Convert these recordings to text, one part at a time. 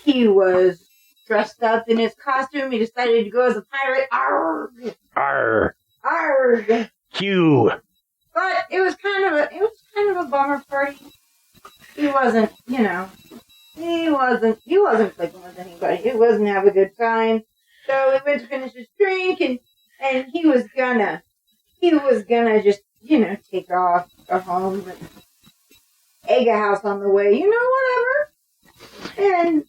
He was dressed up in his costume. He decided to go as a pirate. Arrgh! Arr. Arrgh! Q. But it was kind of a bummer party. He wasn't, he wasn't clicking with anybody. He wasn't having a good time. So he went to finish his drink, and he was gonna just, take off, go home, and egg a house on the way, whatever.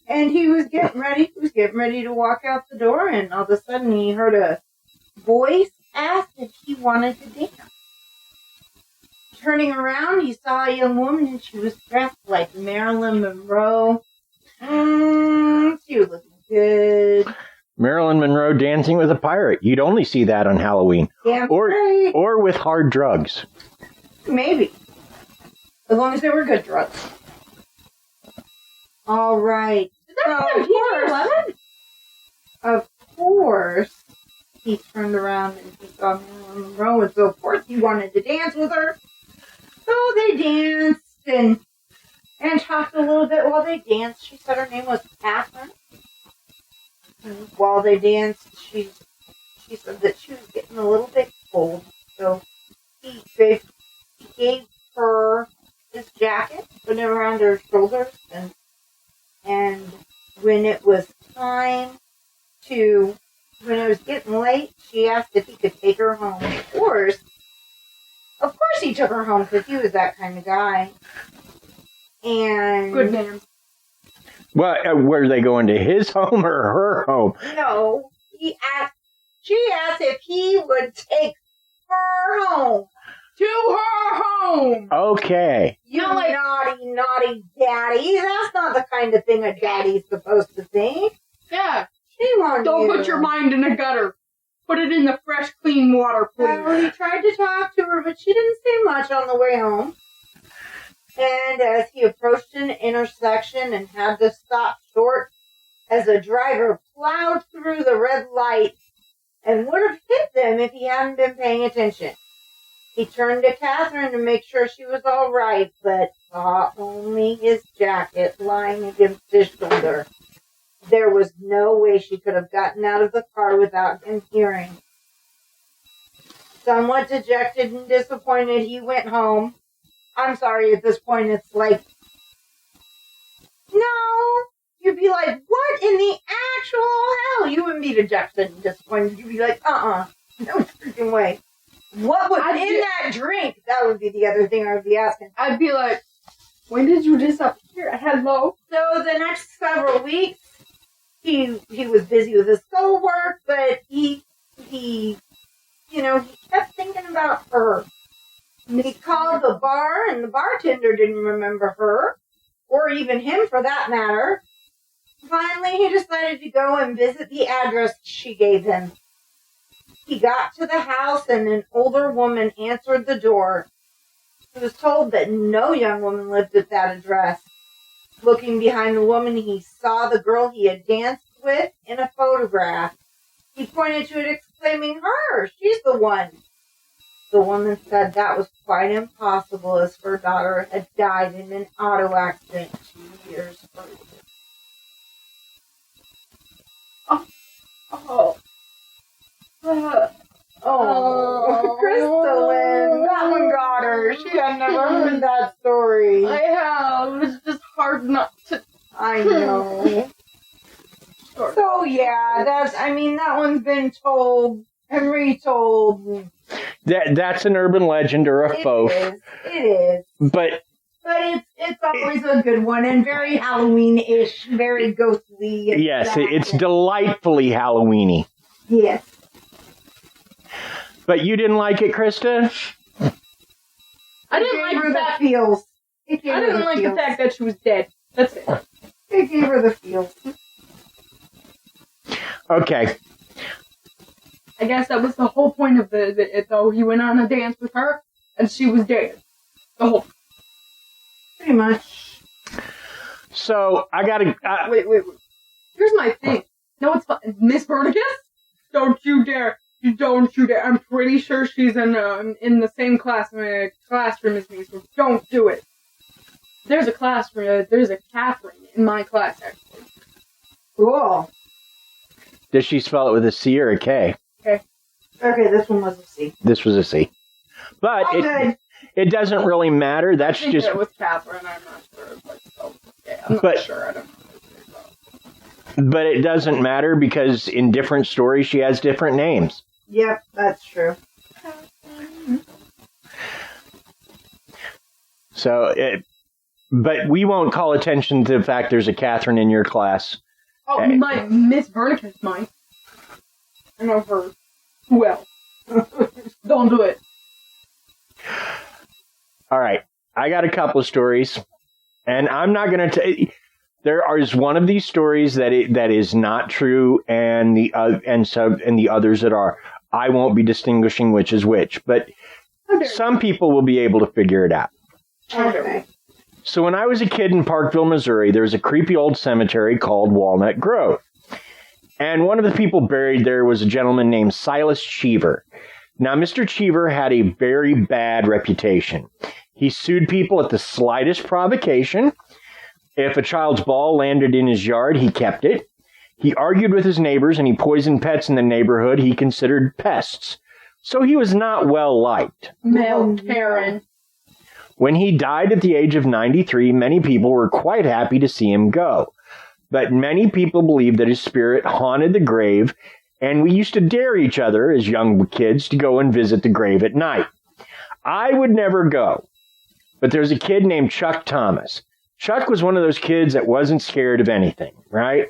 And he was getting ready. He was getting ready to walk out the door, and all of a sudden he heard a voice ask if he wanted to dance. Turning around, he saw a young woman, and she was dressed like Marilyn Monroe. She was looking good. Marilyn Monroe dancing with a pirate. You'd only see that on Halloween. Damn or right. Or with hard drugs. Maybe. As long as they were good drugs. All right. Of course, he turned around and he saw Marilyn Monroe, and so of course he wanted to dance with her. So they danced and talked a little bit while they danced. She said her name was Catherine. And while they danced, she said that she was getting a little bit cold. So he gave her his jacket, put it around her shoulders, and when it was getting late, she asked if he could take her home. Of course he took her home because he was that kind of guy. And good man. Well, were they going to his home or her home? No, she asked if he would take her home. To her home! Okay. You naughty daddy. That's not the kind of thing a daddy's supposed to think. Yeah. Shame on you. Don't put your mind in a gutter. Put it in the fresh, clean water, please. Well, he tried to talk to her, but she didn't say much on the way home. And as he approached an intersection and had to stop short, as a driver plowed through the red light and would have hit them if he hadn't been paying attention. He turned to Catherine to make sure she was all right, but saw only his jacket lying against his shoulder. There was no way she could have gotten out of the car without him hearing. Somewhat dejected and disappointed, he went home. I'm sorry, at this point it's like, no. You'd be like, what in the actual hell? You wouldn't be dejected and disappointed. You'd be like, no freaking way. What was in that drink? That would be the other thing I would be asking. I'd be like, when did you disappear? Hello? So the next several weeks, he was busy with his schoolwork, but he kept thinking about her. He called the bar, and the bartender didn't remember her, or even him for that matter. Finally, he decided to go and visit the address she gave him. He got to the house, and an older woman answered the door. He was told that no young woman lived at that address. Looking behind the woman, he saw the girl he had danced with in a photograph. He pointed to it, exclaiming, "Her! She's the one!" The woman said that was quite impossible, as her daughter had died in an auto accident 2 years earlier. Krista, that one got her. She had never heard that story. I have. It's just hard not to. I know. So yeah, that one's been told and retold. That's an urban legend or a folk. It is. But it's always a good one and very Halloween-ish, very ghostly. Yes, it's delightfully Halloweeny. Yes. But you didn't like it, Krysta? I didn't like her that. The feels. I didn't like the fact that she was dead. That's it. It gave her the feels. Okay. I guess that was the whole point of it, though. He went on a dance with her, and she was dead. The whole. Pretty much. So, I gotta... Wait. Here's my thing. No, it's fine. Miss Verticus? Don't you dare. Don't you dare. I'm pretty sure she's in the same classroom as me, so don't do it. There's a Catherine in my class, actually. Cool. Does she spell it with a C or a K? Okay, this one was a C. This was a C. But it doesn't really matter. That's I think just. it was Catherine. I'm not sure. I'm not sure. I don't know. But it doesn't matter because in different stories she has different names. Yep, that's true. But we won't call attention to the fact there's a Catherine in your class. Oh, my Miss Vernicus might. I know her. Who else? Don't do it. All right, I got a couple of stories, and I'm not going to. There is one of these stories that is not true, and the others that are. I won't be distinguishing which is which, but some people will be able to figure it out. Okay. So when I was a kid in Parkville, Missouri, there was a creepy old cemetery called Walnut Grove, and one of the people buried there was a gentleman named Silas Cheever. Now, Mr. Cheever had a very bad reputation. He sued people at the slightest provocation. If a child's ball landed in his yard, he kept it. He argued with his neighbors, and he poisoned pets in the neighborhood he considered pests. So he was not well liked. Male Karen. When he died at the age of 93, many people were quite happy to see him go. But many people believed that his spirit haunted the grave, and we used to dare each other as young kids to go and visit the grave at night. I would never go, but there's a kid named Chuck Thomas. Chuck was one of those kids that wasn't scared of anything, right?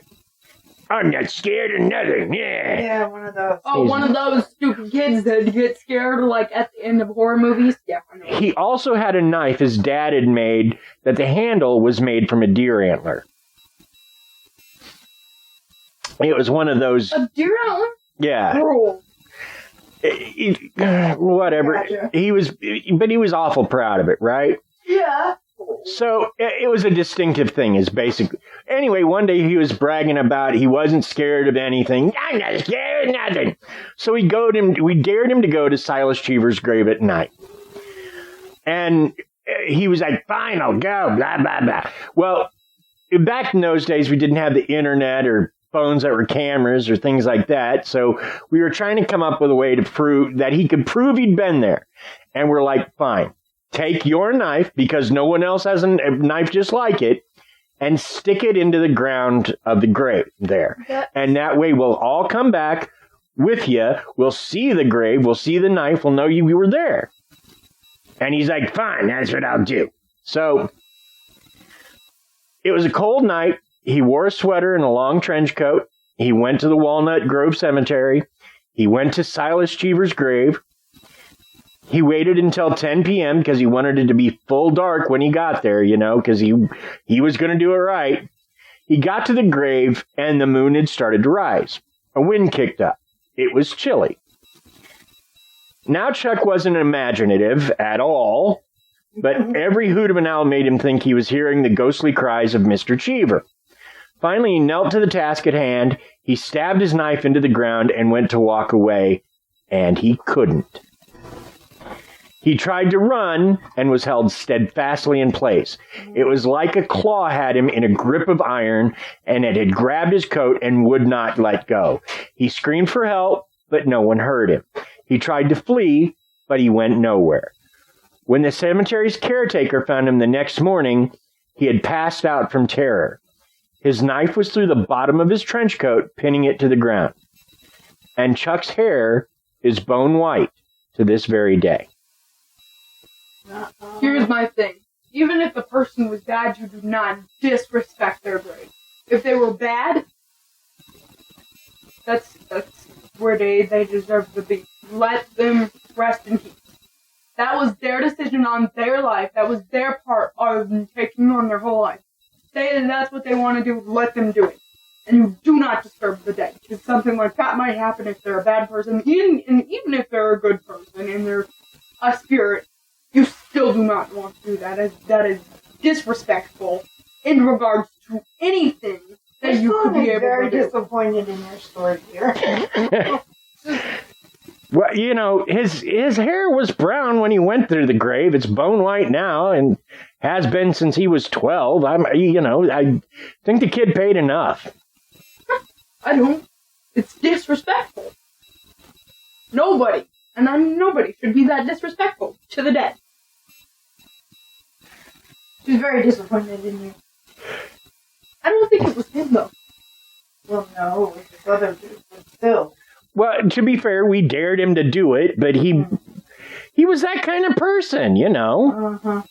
I'm not scared of nothing, yeah. Yeah, one of those. Oh, one of those stupid kids that get scared, like, at the end of horror movies? Yeah, I know. He also had a knife his dad had made that the handle was made from a deer antler. It was one of those... A deer antler? Yeah. Cruel. Whatever. Gotcha. He was awful proud of it, right? Yeah. So it was a distinctive thing, is basically. Anyway, one day he was bragging about he wasn't scared of anything. I'm not scared of nothing. So we dared him to go to Silas Cheever's grave at night. And he was like, fine, I'll go, blah, blah, blah. Well, back in those days, we didn't have the internet or phones that were cameras or things like that. So we were trying to come up with a way to prove that he could prove he'd been there. And we're like, fine. Take your knife, because no one else has a knife just like it, and stick it into the ground of the grave there. And that way we'll all come back with you. We'll see the grave. We'll see the knife. We'll know you were there. And he's like, fine, that's what I'll do. So it was a cold night. He wore a sweater and a long trench coat. He went to the Walnut Grove Cemetery. He went to Silas Cheever's grave. He waited until 10 p.m. because he wanted it to be full dark when he got there, because he was going to do it right. He got to the grave, and the moon had started to rise. A wind kicked up. It was chilly. Now Chuck wasn't imaginative at all, but every hoot of an owl made him think he was hearing the ghostly cries of Mr. Cheever. Finally, he knelt to the task at hand. He stabbed his knife into the ground and went to walk away, and he couldn't. He tried to run and was held steadfastly in place. It was like a claw had him in a grip of iron, and it had grabbed his coat and would not let go. He screamed for help, but no one heard him. He tried to flee, but he went nowhere. When the cemetery's caretaker found him the next morning, he had passed out from terror. His knife was through the bottom of his trench coat, pinning it to the ground. And Chuck's hair is bone white to this very day. Here's my thing. Even if the person was bad, you do not disrespect their grave. If they were bad, that's where they deserve to be. Let them rest in peace. That was their decision on their life. That was their part of taking on their whole life. That's what they want to do. Let them do it. And you do not disturb the dead. Because something like that might happen if they're a bad person. And even if they're a good person and they're a spirit, you still do not want to do that. That is disrespectful in regards to anything that you could be able to do. I'm very disappointed in your story here. Well, his hair was brown when he went through the grave. It's bone white now and has been since he was 12. I think the kid paid enough. I don't. It's disrespectful. Nobody, and I mean nobody, should be that disrespectful to the dead. She's very disappointed in you. I don't think it was him, though. Well, no, it was this other dude, but still. Well, to be fair, we dared him to do it, but he was that kind of person, you know. Uh-huh.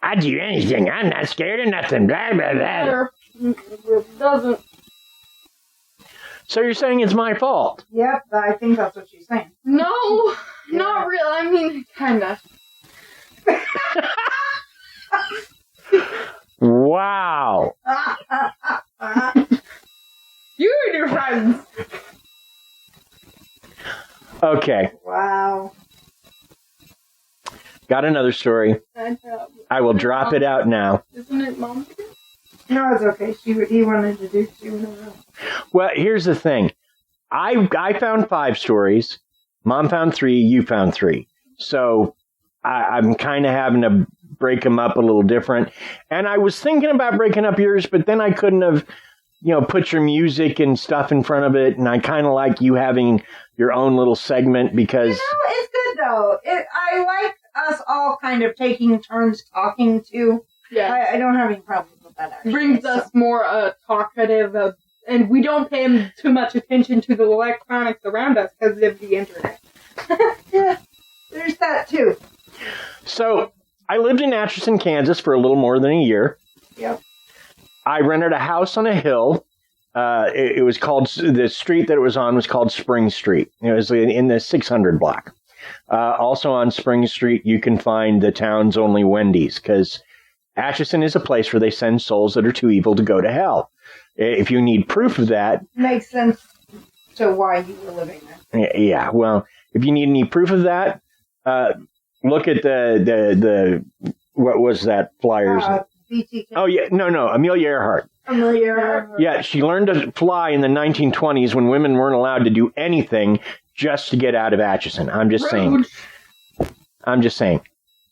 I'd do anything. I'm not scared of nothing. Blah, blah, blah. It doesn't. So you're saying it's my fault? Yep, I think that's what she's saying. No, Yeah. not real. I mean, kinda. Wow. You and your friends. Okay, Wow. got another story. I will drop it out now. Isn't it Mom? No, it's okay. He wanted to do 2 in a row. Well, here's the thing. I found 5 stories. Mom found 3. You found 3. So I'm kind of having to break them up a little different. And I was thinking about breaking up yours, but then I couldn't have, put your music and stuff in front of it. And I kind of like you having your own little segment because... It's good, though. I like us all kind of taking turns talking, too. Yeah. I don't have any problems with that, actually. Brings us more talkative, and we don't pay too much attention to the electronics around us because of the internet. Yeah, there's that, too. So I lived in Atchison, Kansas for a little more than a year. Yep. I rented a house on a hill. It was called, the street that it was on was called Spring Street. It was in the 600 block. Also on Spring Street, you can find the town's only Wendy's, because Atchison is a place where they send souls that are too evil to go to hell. If you need proof of that... Makes sense to why you were living there. Yeah, well, if you need any proof of that, look at the what was that flyers? BTK. Oh, yeah, no, Amelia Earhart. Amelia. Yeah, she learned to fly in the 1920s when women weren't allowed to do anything just to get out of Atchison. I'm just saying.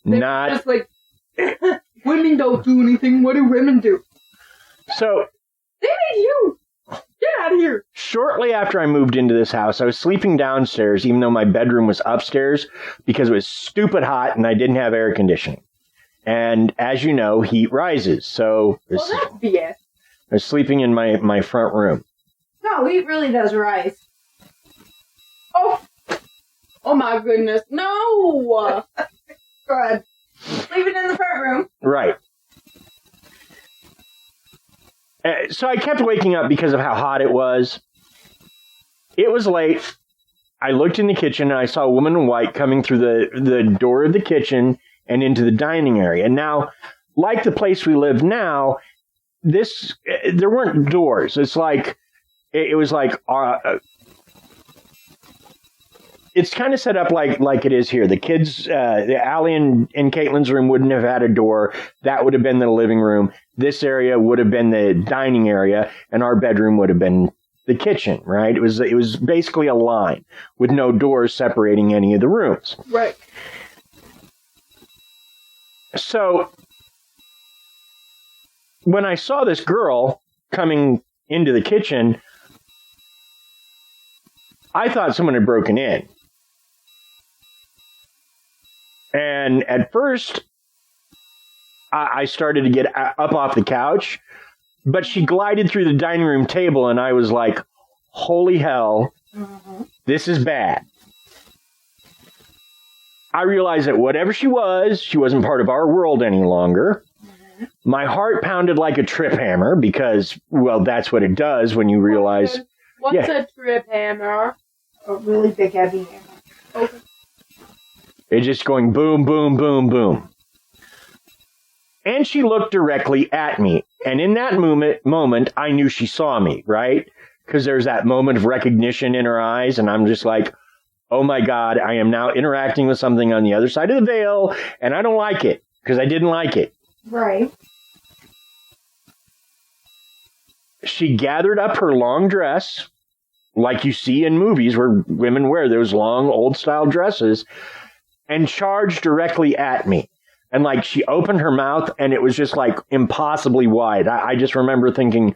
They're Not... just like, women don't do anything. What do women do? So... They made you. Get out of here. Shortly after I moved into this house, I was sleeping downstairs, even though my bedroom was upstairs, because it was stupid hot and I didn't have air conditioning. And as you know, heat rises. So Well, that's BS. I was sleeping in my front room. No, he really does rise. Oh my goodness. No. Go ahead. Leave it in the front room. Right. So I kept waking up because of how hot it was. It was late. I looked in the kitchen and I saw a woman in white coming through the door of the kitchen and into the dining area. And now, like the place we live now, there weren't doors. It's like, it was like, it's kind of set up like it is here. The kids, Allie and Caitlin's room wouldn't have had a door. That would have been the living room. This area would have been the dining area, and our bedroom would have been the kitchen, right? It was basically a line with no doors separating any of the rooms. Right. So when I saw this girl coming into the kitchen, I thought someone had broken in. And at first, I started to get up off the couch, but she glided through the dining room table, and I was like, holy hell, this is bad. I realized that whatever she wasn't part of our world any longer. My heart pounded like a trip hammer because, well, that's what it does when you realize... What's a trip hammer? A really big heavy hammer. Okay. It's just going boom, boom, boom, boom. And she looked directly at me. And in that moment, I knew she saw me, right? Because there's that moment of recognition in her eyes. And I'm just like, oh my God, I am now interacting with something on the other side of the veil. And I don't like it because I didn't like it. Right. She gathered up her long dress, like you see in movies where women wear those long, old-style dresses, and charged directly at me. And, like, she opened her mouth, and it was just, like, impossibly wide. I just remember thinking,